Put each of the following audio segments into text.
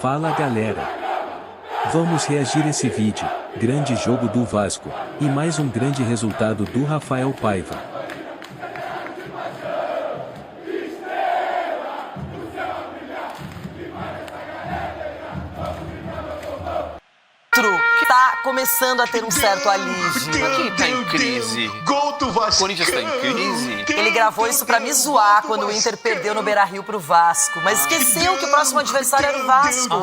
Fala galera. Vamos reagir esse vídeo, grande jogo do Vasco, e mais um grande resultado do Rafael Paiva. Que tá começando a ter um certo alívio. Quem tá em crise? Gol do Vasco. O Corinthians tá em crise? Ele gravou isso pra me zoar quando o Inter perdeu no Beira-Rio pro Vasco. Mas esqueceu que o próximo adversário era o Vasco.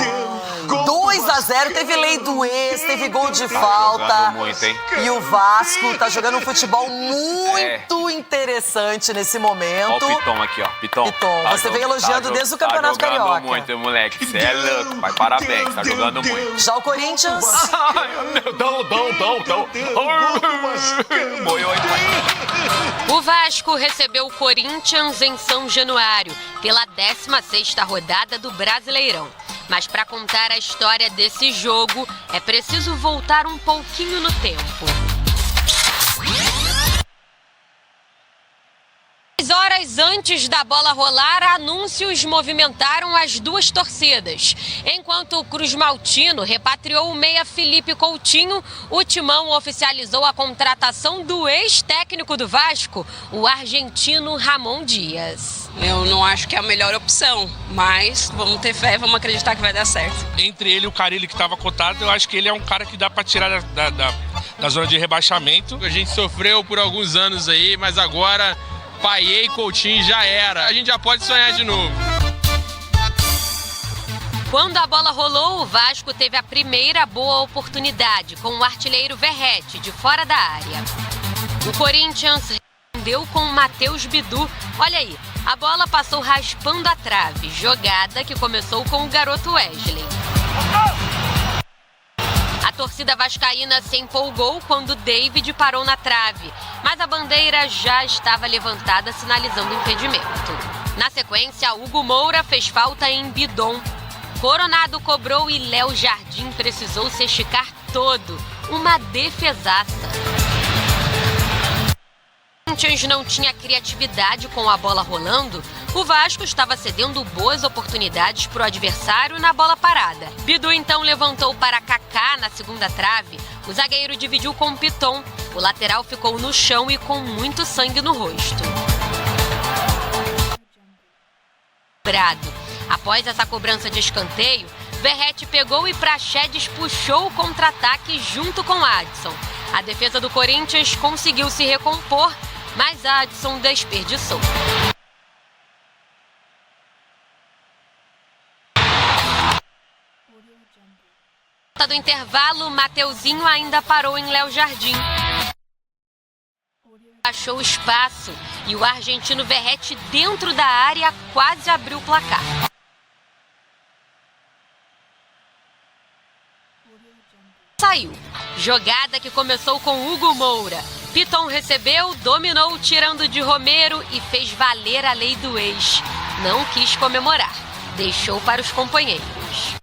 2-0, teve lei do ex, teve gol de falta. Jogando muito, hein? E o Vasco tá jogando um futebol muito interessante nesse momento. Ó o Piton aqui, ó. Piton, você vem elogiando desde o Campeonato Carioca. Tá jogando muito, moleque. Você é louco, pai. Parabéns, tá jogando muito. Já o Corinthians... O Vasco recebeu o Corinthians em São Januário, pela 16ª rodada do Brasileirão. Mas para contar a história desse jogo, é preciso voltar um pouquinho no tempo. 3 horas antes da bola rolar, anúncios movimentaram as duas torcidas. Enquanto o Cruz Maltino repatriou o meia Felipe Coutinho, o Timão oficializou a contratação do ex-técnico do Vasco, o argentino Ramon Dias. Eu não acho que é a melhor opção, mas vamos ter fé, vamos acreditar que vai dar certo. Entre ele e o Carille que estava cotado, eu acho que ele é um cara que dá para tirar da zona de rebaixamento. A gente sofreu por alguns anos aí, mas agora Paier e Coutinho já era. A gente já pode sonhar de novo. Quando a bola rolou, o Vasco teve a primeira boa oportunidade com o artilheiro Verratti, de fora da área. O Corinthians respondeu com o Matheus Bidu. Olha aí, a bola passou raspando a trave, jogada que começou com o garoto Wesley. A torcida vascaína se empolgou quando David parou na trave, mas a bandeira já estava levantada, sinalizando impedimento. Na sequência, Hugo Moura fez falta em Bidon. Coronado cobrou e Léo Jardim precisou se esticar todo. Uma defesaça. O Corinthians não tinha criatividade com a bola rolando. O Vasco estava cedendo boas oportunidades para o adversário na bola parada. Bidu então levantou para Kaká na segunda trave. O zagueiro dividiu com Piton. O lateral ficou no chão e com muito sangue no rosto. Após essa cobrança de escanteio, Verratti pegou e Praxedes puxou o contra-ataque junto com Adson. A defesa do Corinthians conseguiu se recompor, mas Adson desperdiçou. Do intervalo, Mateuzinho ainda parou em Léo Jardim. Achou espaço e o argentino Verratti dentro da área quase abriu o placar. Saiu. Jogada que começou com Hugo Moura. Piton recebeu, dominou tirando de Romero e fez valer a lei do ex. Não quis comemorar. Deixou para os companheiros.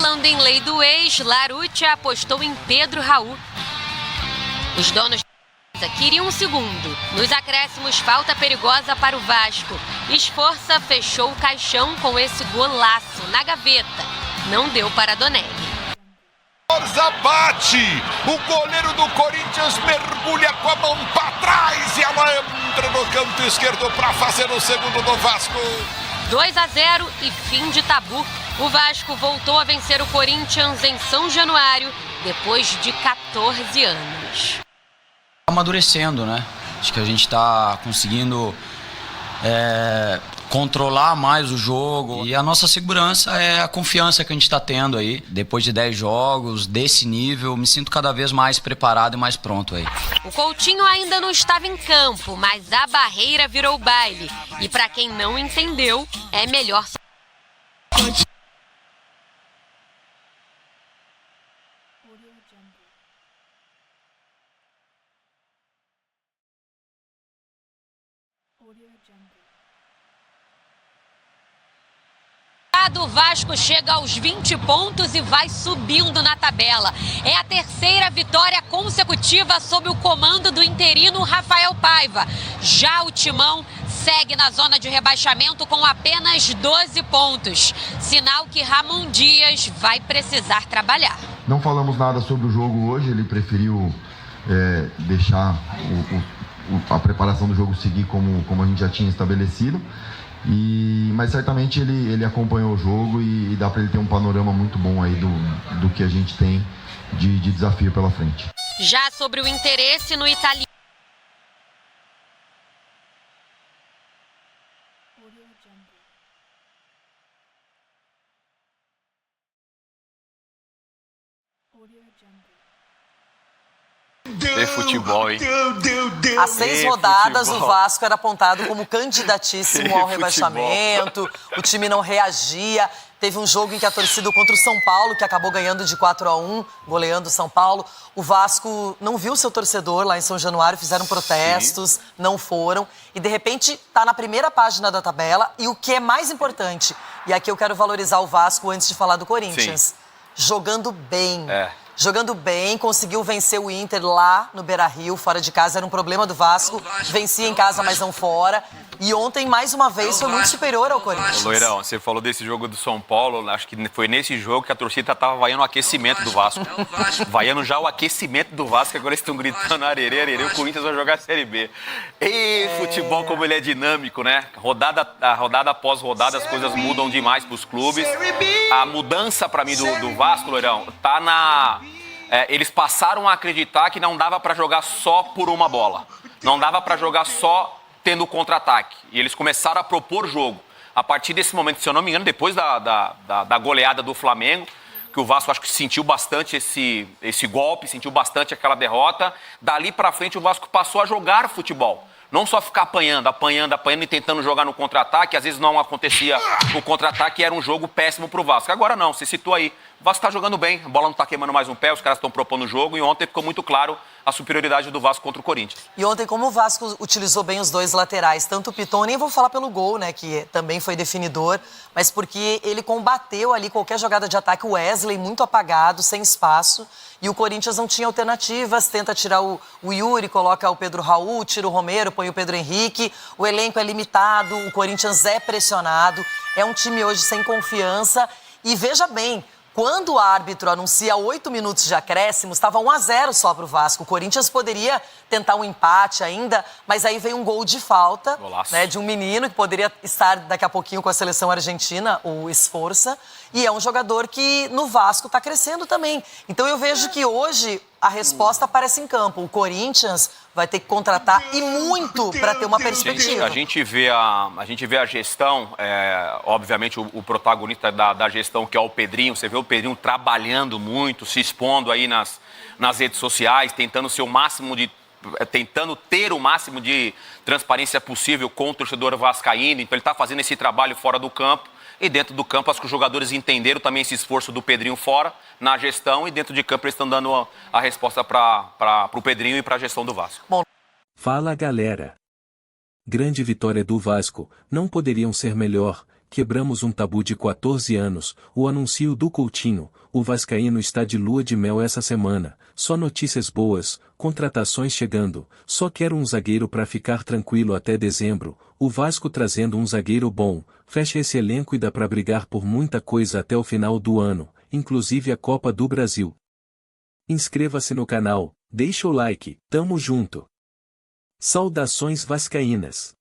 Falando em lei do ex, Larouche apostou em Pedro Raul. Os donos queriam um segundo. Nos acréscimos, falta perigosa para o Vasco. Esforça fechou o caixão com esse golaço na gaveta. Não deu para Donelli. Forza bate! O goleiro do Corinthians mergulha com a mão para trás e ela entra no canto esquerdo para fazer o segundo do Vasco. 2-0 e fim de tabu. O Vasco voltou a vencer o Corinthians em São Januário depois de 14 anos. Amadurecendo, né? Acho que a gente está conseguindo controlar mais o jogo. E a nossa segurança é a confiança que a gente está tendo aí. Depois de 10 jogos, desse nível, me sinto cada vez mais preparado e mais pronto aí. O Coutinho ainda não estava em campo, mas a barreira virou baile. E para quem não entendeu, é melhor... rodada, o Vasco chega aos 20 pontos e vai subindo na tabela. É a terceira vitória consecutiva sob o comando do interino Rafael Paiva. Já o Timão segue na zona de rebaixamento com apenas 12 pontos. Sinal que Ramon Dias vai precisar trabalhar. Não falamos nada sobre o jogo hoje, ele preferiu deixar a preparação do jogo seguir como a gente já tinha estabelecido. Mas certamente ele acompanhou o jogo e dá para ele ter um panorama muito bom aí do que a gente tem de desafio pela frente. Já sobre o interesse no italiano. Tem futebol, hein? Há 6 rodadas, o Vasco era apontado como candidatíssimo ao rebaixamento. O time não reagia. Teve um jogo em que a torcida contra o São Paulo, que acabou ganhando de 4-1, goleando o São Paulo. O Vasco não viu seu torcedor lá em São Januário, fizeram protestos, não foram. E, de repente, está na primeira página da tabela. E o que é mais importante, e aqui eu quero valorizar o Vasco antes de falar do Corinthians, jogando bem. Jogando bem, conseguiu vencer o Inter lá no Beira-Rio, fora de casa, era um problema do Vasco. Vencia em casa, mas não fora. E ontem, mais uma vez, foi muito superior ao Corinthians. Loirão, você falou desse jogo do São Paulo, acho que foi nesse jogo que a torcida estava vaiando o aquecimento do Vasco. Vaiando já o aquecimento do Vasco, agora eles estão gritando arerê, arerê, o Corinthians vai jogar a Série B. E futebol como ele é dinâmico, né? Rodada após rodada, as coisas mudam demais para os clubes. A mudança, para mim, do Vasco, Loirão, tá na... eles passaram a acreditar que não dava para jogar só por uma bola. Não dava para jogar só tendo contra-ataque. E eles começaram a propor jogo. A partir desse momento, se eu não me engano, depois da goleada do Flamengo, que o Vasco acho que sentiu bastante esse golpe, sentiu bastante aquela derrota. Dali para frente o Vasco passou a jogar futebol. Não só ficar apanhando e tentando jogar no contra-ataque. Às vezes não acontecia o contra-ataque e era um jogo péssimo pro Vasco. Agora não, você citou aí. O Vasco tá jogando bem, a bola não tá queimando mais um pé, os caras estão propondo o jogo. E ontem ficou muito claro a superioridade do Vasco contra o Corinthians. E ontem, como o Vasco utilizou bem os dois laterais, tanto o Piton, nem vou falar pelo gol, né, que também foi definidor, mas porque ele combateu ali qualquer jogada de ataque. O Wesley muito apagado, sem espaço. E o Corinthians não tinha alternativas, tenta tirar o Yuri, coloca o Pedro Raul, tira o Romero, põe o Pedro Henrique. O elenco é limitado, o Corinthians é pressionado, é um time hoje sem confiança. E veja bem, quando o árbitro anuncia 8 minutos de acréscimo, estava 1-0 só para o Vasco. O Corinthians poderia tentar um empate ainda, mas aí veio um gol de falta, né, de um menino que poderia estar daqui a pouquinho com a seleção argentina, o Esforça. E é um jogador que no Vasco está crescendo também. Então eu vejo que hoje a resposta aparece em campo. O Corinthians vai ter que contratar e muito para ter uma perspectiva. A gente vê a gestão, obviamente o protagonista da gestão, que é o Pedrinho. Você vê o Pedrinho trabalhando muito, se expondo aí nas redes sociais, tentando ter o máximo de transparência possível com o torcedor vascaíno. Então ele está fazendo esse trabalho fora do campo. E dentro do campo, acho que os jogadores entenderam também esse esforço do Pedrinho fora, na gestão, e dentro de campo eles estão dando a resposta para o Pedrinho e para a gestão do Vasco. Fala, galera. Grande vitória do Vasco, não poderiam ser melhor. Quebramos um tabu de 14 anos, o anúncio do Coutinho, o vascaíno está de lua de mel essa semana, só notícias boas, contratações chegando, só quero um zagueiro para ficar tranquilo até dezembro, o Vasco trazendo um zagueiro bom, fecha esse elenco e dá para brigar por muita coisa até o final do ano, inclusive a Copa do Brasil. Inscreva-se no canal, deixa o like, tamo junto. Saudações vascaínas.